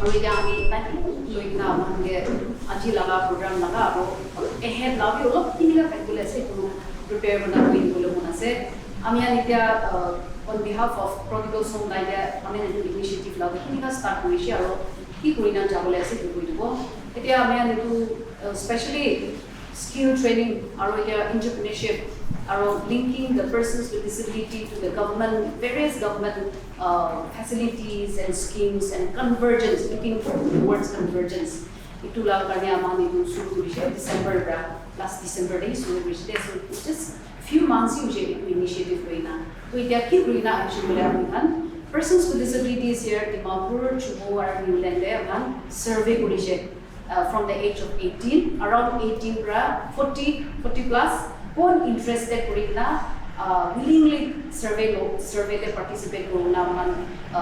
लोई क्या अभी ताकि लोई ना मांगे अच्छी लगा प्रोग्राम लगा वो ahead लाभी वो लोग किन्हीं का कैलकुलेट से तो prepare बना हुई बोले होना से अमी यानी क्या on behalf of prodigal son लाइया अमी ने जो initiative लावे किन्हीं का start हुई शे और की कोई ना जाबले से तो कोई तो इतना अमी यानी तो especially skill training और या entrepreneurship around linking the persons with disability to the government, various government facilities and schemes and convergence, looking towards convergence. Itu lah karena aman itu suruh berisik December last December day suruh berisik. So just few months itu initiative berina. So dia kira berina actually boleh kan. Persons with disabilities here di Dimapur, Chubu, or New Zealand kan survey berisik from the age of 18, around 18 40 plus. Who interested kurina willingly survey they participate kuruna man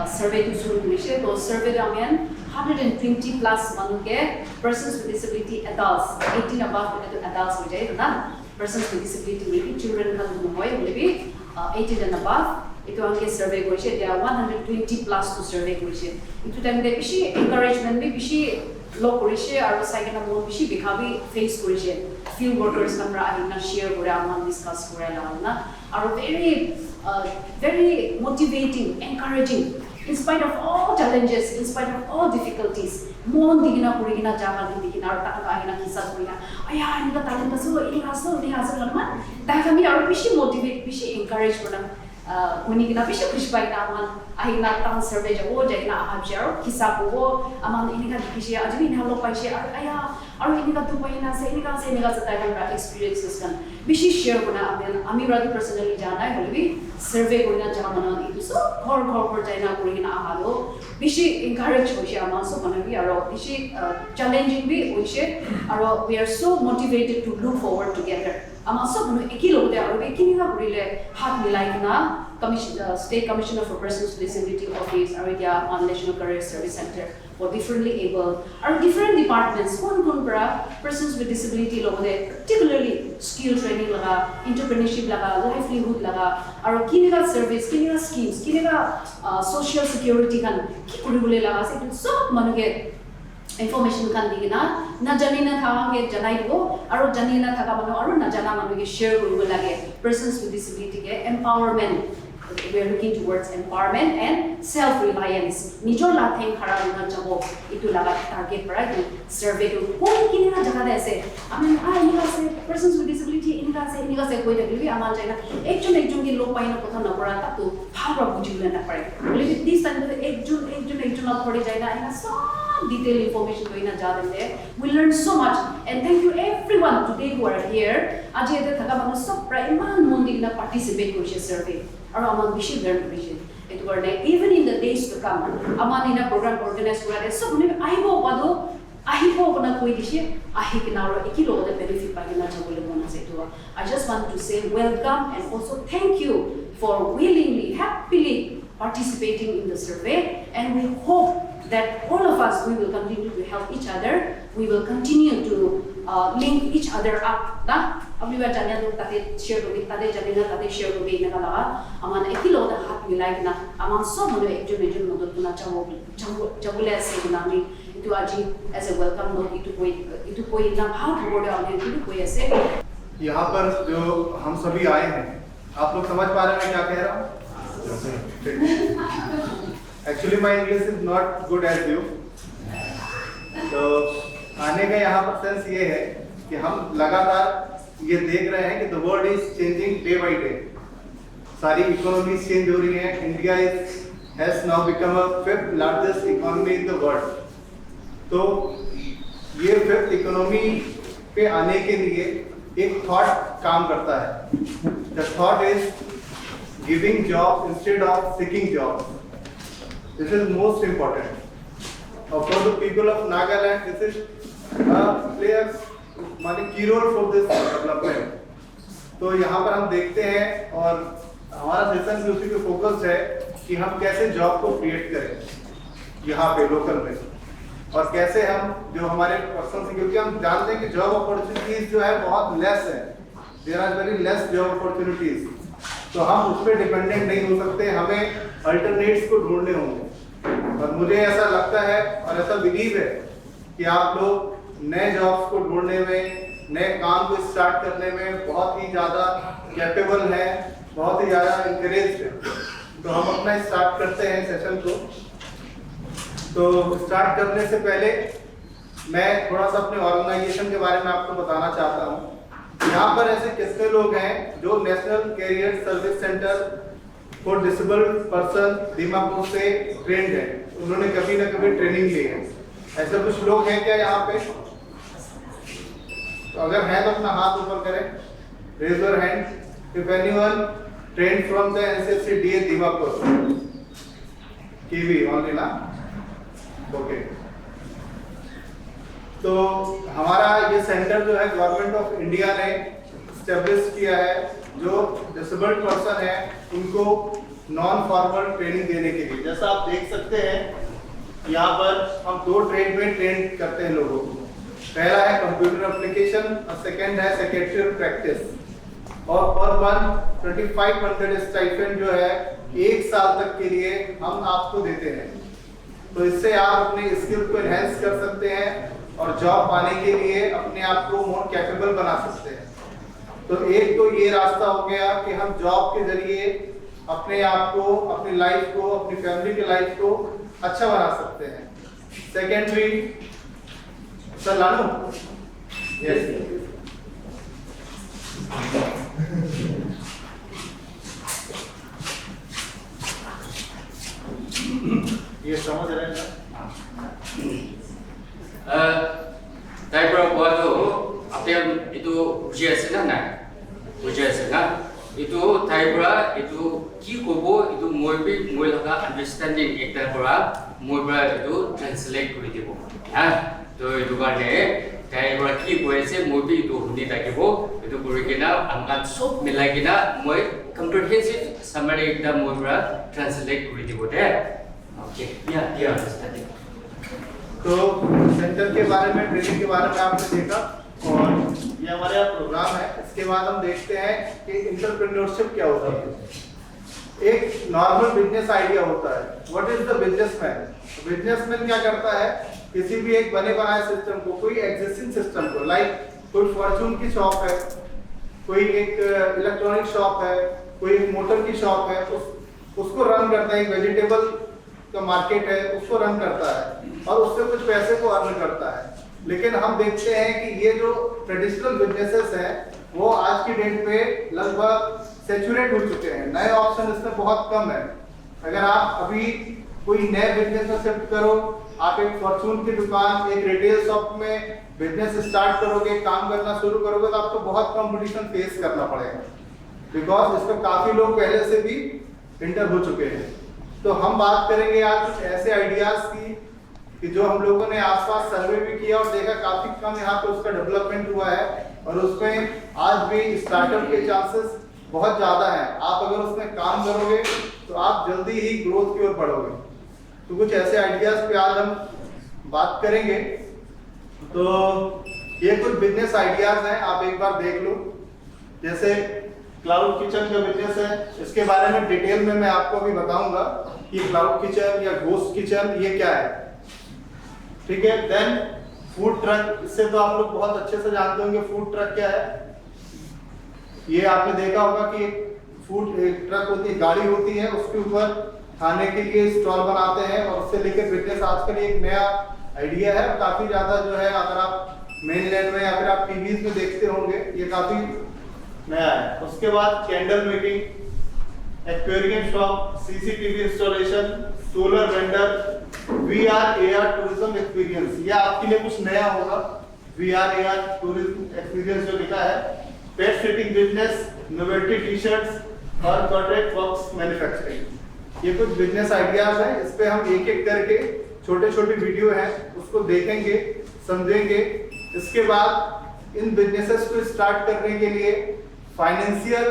survey to suru kurise to survey ramen 120 plus manuke persons with disability adults 18 above to adults ho jai na persons with disability maybe children kan hoy maybe 18 and above itu ange survey korise dia 120 plus to survey korise itu time de bishi encouragement be bishi law korise aru saigena mon bishi bikhabi face korise field workers kamra ahina share kora aman discuss kora la na are very motivating encouraging in spite of all challenges in spite of all difficulties mon digina kurigina jama digina aru taka ahina kisa kurina aya inga talent aso ini haso lama ta kami aru bishi motivate bishi encourage kora uni kina bishi khush pai na aman ahina tang survey jo jaina ahab kisa ko aman ini ka bishi ajmi na lo pai she aya aru ini ka tu pai na se ini ka ta kan experiences kan bishi share kona ami radi personally jana hai boli survey korina jamana itu so khor jaina kurina ahalo bishi encourage hoise aman so manabi aru bishi challenging bi hoise aru we are so motivated to look forward together ama so banu eki logte aru ekini na kurile hat milai na State Commissioner for Persons with Disability Office, Arya National Career Service Center for differently able, or different departments. Kon persons with disability logode, particularly skill training laga, entrepreneurship laga, livelihood laga, or kiniga service, kiniga schemes, kiniga social security kan, ki kuribule laga se so manuge information kan digina na janina thawange janai do aro janina thaka manu aro na jana manu ge share koribo lage persons with disability ge empowerment we are looking towards empowerment and self reliance nijor la theng khara na jabo itu laga target para survey to koi kinina jaga de ase amen inga se persons with disability inga se koi dagli amal jaina ekjon ki lo paina kotha na pora ta to bhara bujile na pare bole this time ekjon na thodi jaina inga so detailed information going on there. We learned so much and thank you everyone today who are here. Aji ete thaka manu sob pra iman mondi na participate koise survey. Aru aman bishi learn koise. It were like even in the days to come, aman ina program organize korare sob ne aibo bana koi dishe ahi kinaro ekilo de benefit pagina jabole mona se to. I just want to say welcome and also thank you for willingly happily participating in the survey and we hope that all of us, we will continue to help each other. We will continue to link each other up. Na, abli ba janya do tate share do tate janina tate share do be na kala. Aman ekilo da hat milai na. Aman so manu ekjon modot na jabule ase na mi. Itu aji as a welcome note itu koi na bhat board aane itu koi ase. यहाँ पर जो हम सभी आए हैं, आप लोग समझ पा रहे हैं मैं क्या कह रहा हूँ? Actually, my English is not good as you. तो आने का यहाँ पर सेंस ये है कि हम लगातार ये देख रहे हैं कि the world is changing day by day. सारी economies change हो रही हैं. India has now become a 5th largest economy in the world. तो ये 5th economy पे आने के लिए एक thought काम करता है. The thought is giving jobs instead of seeking jobs. This is most important. For the people of Nagaland, this is play a key role for this development. तो यहाँ पर हम देखते हैं और हमारा सेशन भी उसी पे फोकस है कि हम कैसे जॉब को क्रिएट करें यहाँ पे लोकल में और कैसे हम जो हमारे पर्सन से क्योंकि हम जानते हैं कि जॉब अपॉर्चुनिटीज जो है बहुत लेस है. There are very less job opportunities. तो हम उस पर डिपेंडेंट नहीं हो सकते. हमें अल्टरनेट्स को ढूंढने होंगे. और मुझे ऐसा लगता है और ऐसा बिलीव है कि आप लोग नए जॉब्स को ढूंढने में, नए काम को स्टार्ट करने में बहुत ही ज़्यादा कैपेबल है, बहुत ही ज़्यादा इंकरेज है। तो हम अपना स्टार्ट करते हैं सेशन को। तो स्टार्ट करने से पहले मैं थोड़ा सा अपने ऑर्गेनाइजेशन के बारे में आपको बताना चाहता हूँ। यहाँ पर ऐसे कितने लोग हैं जो national career service centre for disabled person Dimapur से ट्रेंड है, उन्होंने कभी ना कभी ट्रेनिंग ली है। ऐसे कुछ लोग हैं क्या यहाँ पे? तो अगर है तो अपना हाथ ऊपर करें, raise your hand if anyone trained from the NCFC DA Dimapur. कीवी ओनली ना? ओके। तो हमारा ये सेंटर जो है गवर्नमेंट ऑफ इंडिया ने स्टेब्लिश किया है, जो डिसेबल्ड पर्सन है उनको नॉन फॉर्मल ट्रेनिंग देने के लिए। जैसा आप देख सकते हैं यहाँ पर हम 2 ट्रेड में ट्रेन करते हैं लोगों को। पहला है कंप्यूटर एप्लीकेशन और सेकंड है सेक्रेटरियल प्रैक्टिस। और पर मंथ 2500 स्टाइपेंड जो है 1 साल तक के लिए हम आपको देते हैं। तो इससे आप अपने स्किल को एनहेंस कर सकते हैं और जॉब पाने के लिए अपने आप को मोर कैपेबल बना सकते हैं। तो एक तो ये रास्ता हो गया कि हम जॉब के जरिए अपने आप को, अपनी लाइफ को, अपनी फैमिली की लाइफ को अच्छा बना सकते हैं। सेकेंडली सर लानू, यस, ये समझ रहे हैं? Taibra buat apa yang itu ujian na, itu Taibra itu kikobo itu moi laga understanding ekta kora moi itu translate kuri dibo. तो itu karne Taibra kikobo ese moi itu hindi takibo itu kuri kena angkat sob milai kena moi comprehensive summary ekta moi translate kuri dibo deh. Okay, ya understanding. तो centre के बारे में, training के बारे में आपने देखा और ये हमारा प्रोग्राम है। इसके बाद हम देखते हैं कि एंटरप्रेन्योरशिप क्या होता है। एक नॉर्मल बिजनेस आइडिया होता है। What is the businessman? Businessman क्या करता है? किसी भी एक बने बनाए सिस्टम को, कोई एग्जिस्टिंग सिस्टम को, लाइक कोई फॉर्चून की शॉप है, कोई एक इलेक्ट्रॉनिक शॉप है, कोई एक मोटर की शॉप है, उसको रन करता है। एक वेजिटेबल का मार्केट है, उसको रन करता है और उससे कुछ पैसे को अर्न करता है। लेकिन हम देखते हैं कि ये जो ट्रेडिशनल बिजनेसेस हैं वो आज की डेट पे लगभग सैचुरेट हो चुके हैं। नए ऑप्शन इसमें बहुत कम है। अगर आप अभी कोई नए बिजनेस में शिफ्ट करो, आप एक फॉर्चून की दुकान, एक रिटेल शॉप में बिजनेस स्टार्ट करोगे, काम करना शुरू करोगे, तो आपको बहुत कंपटीशन फेस करना पड़ेगा, बिकॉज इसमें काफी लोग पहले से भी इंटर हो चुके हैं। तो हम बात करेंगे आज कुछ ऐसे आइडियाज की कि जो हम लोगों ने आसपास सर्वे भी किया और देखा काफी कम यहाँ पे उसका डेवलपमेंट हुआ है और उसमें आज भी स्टार्टअप के चांसेस बहुत ज्यादा हैं। आप अगर उसमें काम करोगे तो आप जल्दी ही ग्रोथ की ओर बढ़ोगे। तो कुछ ऐसे आइडियाज पे आज हम बात करेंगे। तो ये कुछ बिजनेस आइडियाज हैं, आप एक बार देख लो। जैसे क्लाउड किचन का बिजनेस है, इसके बारे में डिटेल में मैं आपको अभी बताऊंगा कि क्लाउड किचन या घोस्ट किचन ये क्या है, ठीक है। देन फूड ट्रक, इससे तो आप लोग बहुत अच्छे से जानते होंगे फूड ट्रक क्या है। ये आपने देखा होगा कि एक ट्रक होती है, गाड़ी होती है, उसके ऊपर खाने के लिए स्टॉल बनाते हैं और उससे लेकर बिजनेस आजकल एक नया आइडिया है। काफी ज्यादा जो है, अगर आप मेनलैंड में या फिर आप टीवीज में देखते होंगे, ये काफी नया है। उसके बाद candle making, aquarium shop, CCTV installation, solar vendor, VR AR tourism experience, ये आपके लिए कुछ नया होगा। वीआर एआर टूरिज्म एक्सपीरियंस जो लिखा है। Pet sitting business, novelty T shirts और कॉर्पोरेट बॉक्स मैन्युफैक्चरिंग, ये कुछ बिजनेस आइडियाज हैं। इस पे हम एक एक करके छोटे छोटे वीडियो हैं उसको देखेंगे, समझेंगे। इसके बाद इन बिजनेसेस को स्टार्ट करने के लिए फाइनेंशियल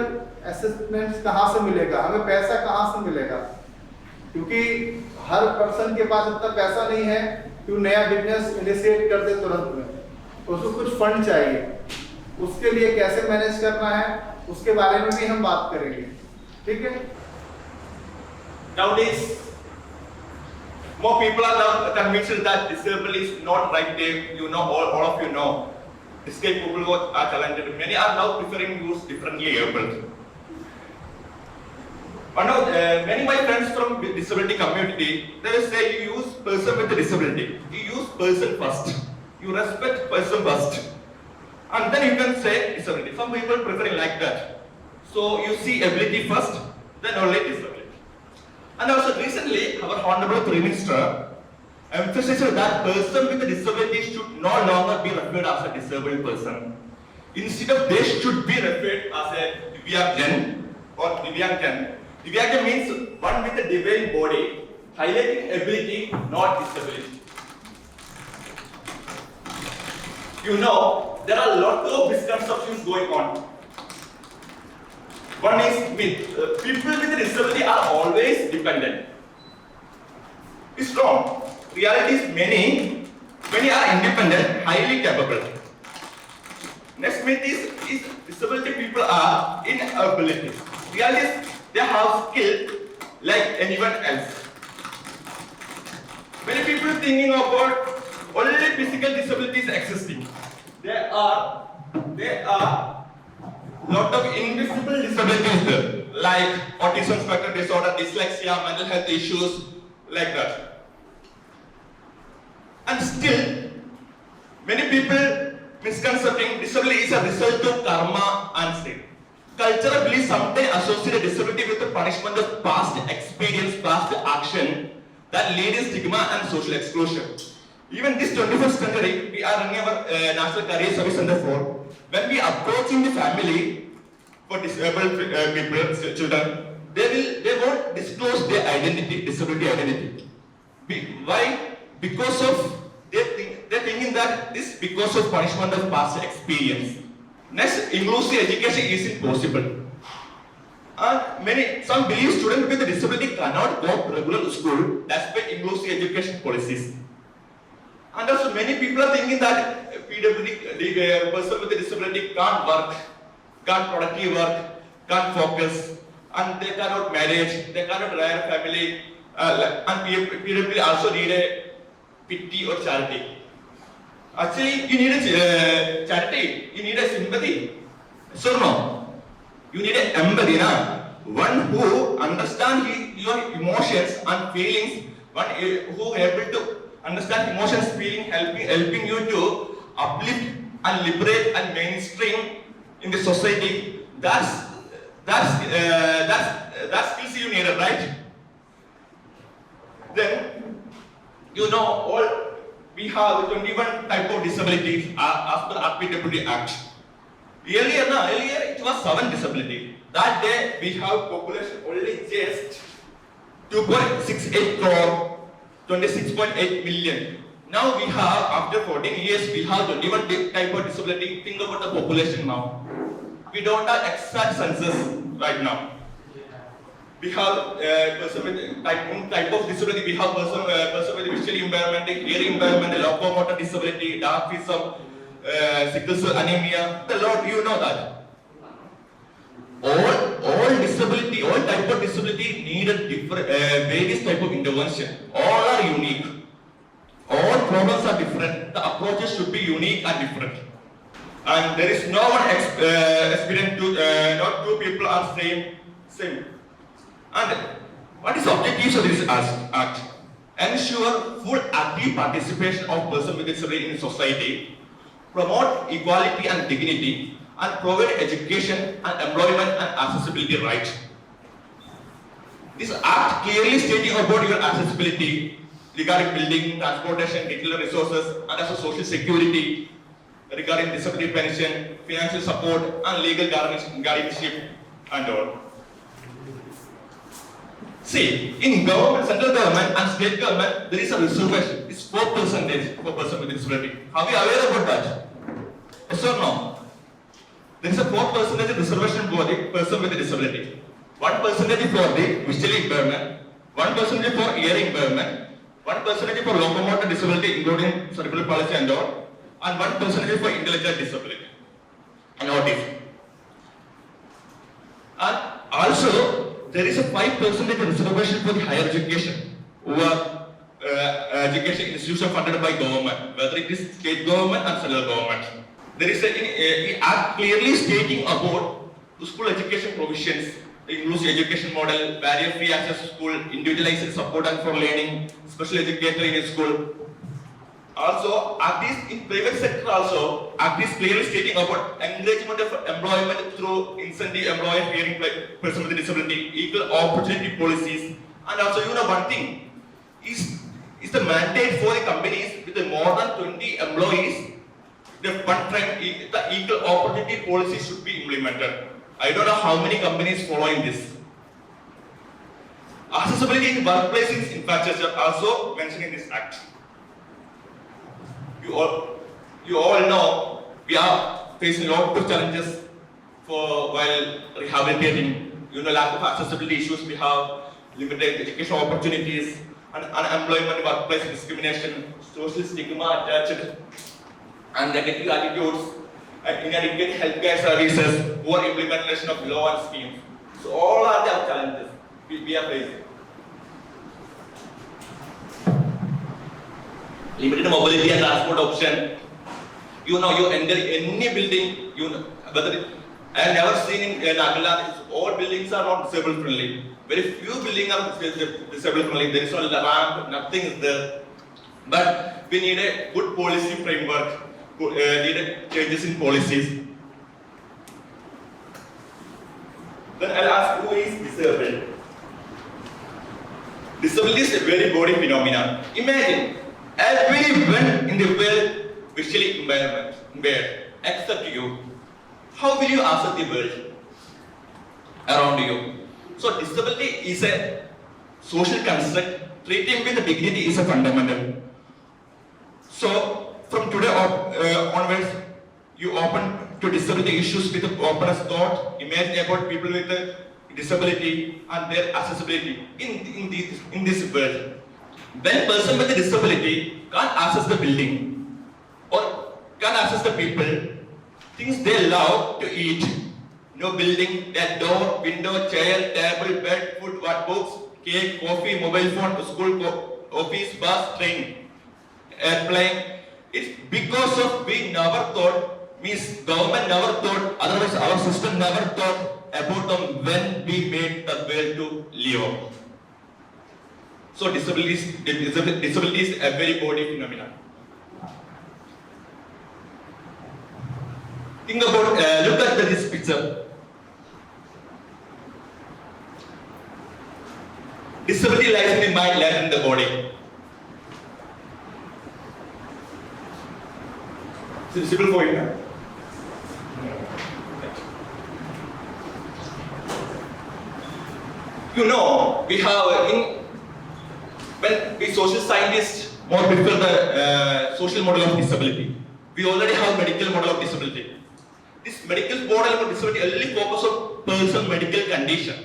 असिस्टेंस कहाँ से मिलेगा, हमें पैसा कहाँ से मिलेगा, क्योंकि हर पर्सन के पास इतना पैसा नहीं है कि वो नया बिजनेस इनिशिएट कर दे तुरंत में। उसको कुछ फंड चाहिए, उसके लिए कैसे मैनेज करना है उसके बारे में भी हम बात करेंगे, ठीक है। Nowadays More people are now convinced that disabled is not right there. You know, all of you know. Disabled people who are talented. Many are now preferring use differently able. Many of my friends from disability community, they will say you use person with a disability. You use person first. You respect person first. And then you can say disability. Some people preferring like that. So you see ability first, then only disability. And also recently, our Honorable Prime Minister emphasized that person with a disability should no longer be referred as a disabled person. Instead of they should be referred as a Divyangjan or Divyangjan. Divyangjan means one with a divine body, highlighting ability, not disability. You know, there are a lot of misconceptions going on. One is myth. People with a disability are always dependent. It's wrong. Reality is many are independent, highly capable. Next myth is disability people are inabilities. Reality is they have skill like anyone else. Many people thinking about only physical disabilities existing. There are lot of invisible disabilities like autism spectrum disorder, dyslexia, mental health issues, like that. And still, many people misconcepting disability is a result of karma and sin. Cultural beliefs sometimes associate disability with the punishment of past experience, past action that lead to stigma and social exclusion. Even this 21st century, we are running our National Career Service Center for. When we approaching the family for disabled people, children, they won't disclose their identity, disability identity. Why? Because of they're thinking that this because of punishment of past experience. Next, inclusive education isn't possible. Some believe students with a disability cannot go to regular school despite inclusive education policies. And also many people are thinking that PWD person with a disability can't work, can't productive work, can't focus, and they cannot manage, they cannot run a family, and PWD also need a pity or charity. Actually, you need a charity, you need a sympathy. So no, you need an empathy, one who understands your emotions and feelings, one who able to understand emotions, feeling, helping you to uplift and liberate and mainstream in the society. That's skills you need, right? Then you know all we have 21 type of disabilities as per RPWD Act. Earlier it was 7 disability. That day we have population only just 2.68 crore, 26.8 million. Now we have, after 14 years, we have 21 type of disability. Think about the population now. We don't have exact census right now. We have person with type of disability. We have person with visual impairment, hearing impairment, locomotor disability, dwarfism, sickle cell anemia. A lot, you know that. All disability, all type of disability need a different various type of intervention. All are unique. All problems are different. The approaches should be unique and different. And there is no one experience to not two people are same. And what is the objectives of this act? Ensure full active participation of persons with disability in society, promote equality and dignity, and provide education and employment and accessibility rights. This act clearly stating about your accessibility regarding building, transportation, digital resources, and also social security, regarding disability pension, financial support, and legal guardianship, and all. See, in government, central government and state government, there is a reservation. It's 4% for person with disability. Are we aware about that? Yes or no? There is a 4% reservation for the person with a disability. 1% for the visual impairment, 1% for hearing impairment, 1% for locomotor disability, including cerebral palsy and all, and 1% for intellectual disability and autism. And also, there is a 5% reservation for the higher education, who are education institution funded by government, whether it is state government and federal government. There is an act clearly stating about the school education provisions, the inclusive education model, barrier-free access to school, individualized support and for learning, special educator in a school. Also, act is in private sector also, act is clearly stating about encouragement of employment through incentive employer hearing person with disability, equal opportunity policies, and also one thing is the mandate for the companies with more than 20 employees. The one time the equal opportunity policy should be implemented. I don't know how many companies following this. Accessibility in workplace infrastructure also mentioned in this act. You all know we are facing a lot of challenges while rehabilitating. Lack of accessibility issues we have, limited education opportunities, and unemployment, workplace discrimination, social stigma attached, and negative attitudes, and inadequate healthcare services, poor implementation of law and schemes. So all are the challenges we are facing. Limited mobility and transport option. You enter any building, whether I have never seen in Nagaland, all buildings are not disabled friendly. Very few buildings are disabled friendly. There is no ramp, nothing is there. But we need a good policy framework, needed changes in policies. Then I'll ask, who is disabled? Disability is a very body phenomenon. Imagine everyone in the world visually impaired, except you. How will you access the world around you? So disability is a social construct. Treating with dignity is a fundamental. So from today onwards, you open to disability issues with openness thought. Imagine about people with disability and their accessibility in this world. When person with a disability can't access the building or can't access the people, things they love to eat, no building, their door, window, chair, table, bed, food, what books, cake, coffee, mobile phone, school, office, bus, train, airplane. It's because of we never thought, means government never thought, otherwise our system never thought about them when we made the world to live. So disability is a very body phenomenon. Think about, look at this picture. Disability lies in the mind, lies in the body. Is it visible for you now? We have when we social scientists more prefer the social model of disability. We already have medical model of disability. This medical model of disability only focus on personal medical condition.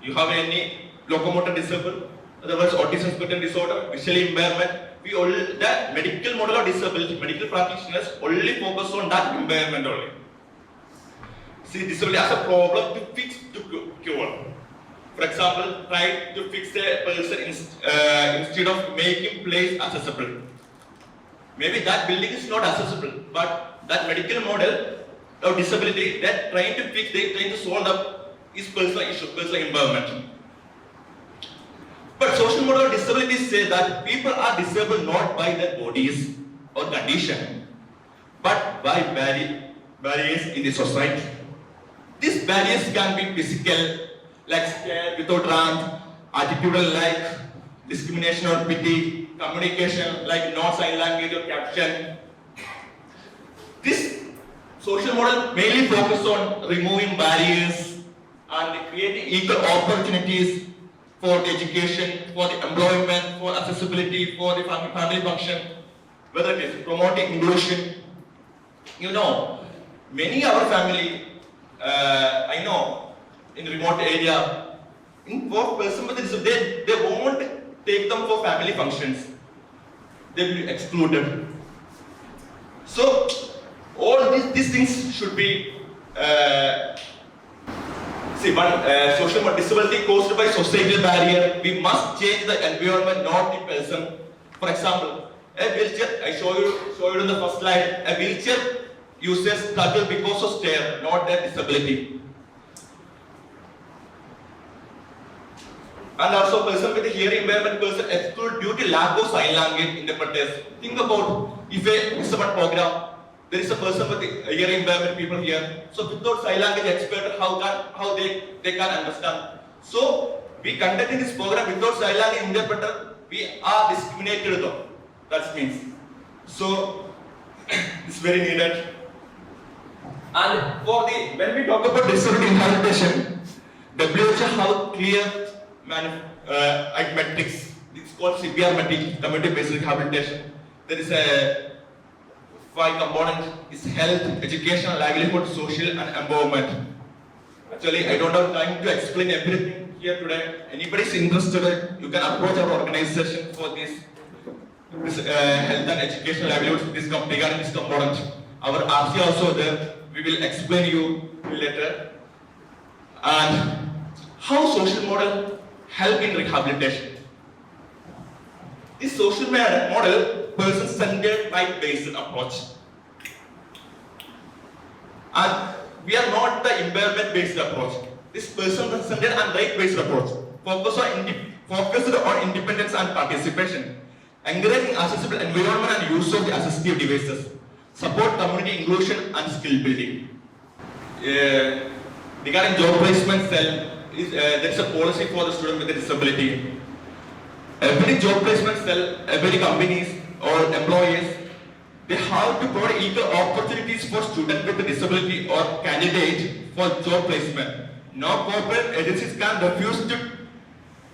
You have any locomotor disabled, otherwise autism spectrum disorder, visual impairment. The medical model of disability, medical practitioners only focus on that impairment only. See, disability as a problem to fix, to cure. For example, try to fix a person instead of making place accessible. Maybe that building is not accessible, but that medical model of disability that trying to fix, they trying to solve up is personal issue, personal impairment. But social model of disability say that people are disabled not by their bodies or condition, but by barriers in the society. These barriers can be physical, like scare without ramp, attitudinal like discrimination or pity, communication like non-sign language or caption. This social model mainly focuses on removing barriers and creating equal opportunities for the education, for the employment, for accessibility, for the family function, whether it is promoting inclusion. Many of our family, I know, in remote area, for person with disability, they won't take them for family functions. They will be excluded. So all these things should be See, one social disability caused by societal barrier. We must change the environment, not the person. For example, a wheelchair. I show you in the first slide. A wheelchair user struggle because of stare, not their disability. And also, person with a hearing impairment person excluded due to lack of sign language interpreters. Think about if it's a program. There is a person with hearing impairment people here. So without sign language expert, how they can understand? So we conducting this program without sign language interpreter, we are discriminated though. That means. So it's very needed. And when we talk about disability rehabilitation, WHO have clear metrics. It's called CPR community-based rehabilitation. There is a 5 component is health, education, livelihood, social and empowerment. Actually, I don't have time to explain everything here today. Anybody is interested, you can approach our organization for this health and education livelihood regarding this component. Our RC also there. We will explain you later. And how social model help in rehabilitation. This social model person-centered, right-based approach. And we are not the impairment-based approach. This person-centered and right-based approach focused on independence and participation, encouraging accessible environment and use of the assistive devices, support community inclusion and skill building. Regarding job placement cell, there is a policy for the student with a disability. Every job placement cell, every companies or employees, they have to provide equal opportunities for students with a disability or candidate for job placement. No corporate agencies can refuse to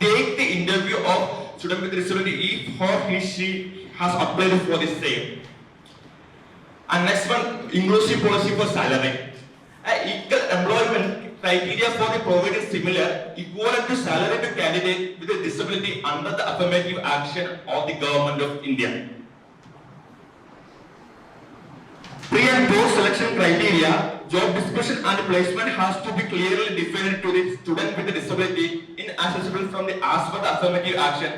take the interview of student with a disability if he/she has applied for the same. And next one, inclusive policy for salary. Equal employment criteria for the provided similar, equivalent to salary to candidate with a disability under the affirmative action of the government of India. Pre and post selection criteria, job description and placement has to be clearly defined to the student with a disability inaccessible from the as per the affirmative action,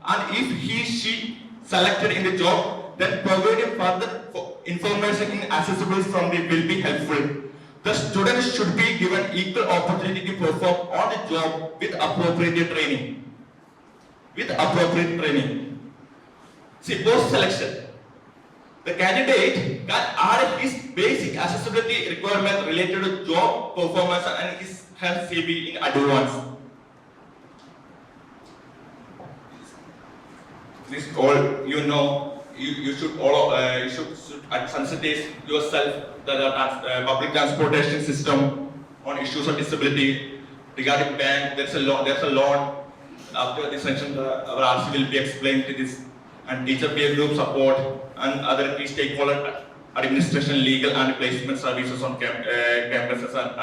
and if he/she selected in the job, then providing further information inaccessible from the will be helpful. The students should be given equal opportunity to perform on the job with appropriate training. See, post selection. The candidate can add his basic accessibility requirement related to job performance and his health CV in advance. This is all you know. You should sensitize yourself the public transportation system on issues of disability. Regarding bank, there's a loan. After this section, our RC will be explained to this, and teacher peer group support and other key stakeholder administration, legal and placement services on campuses and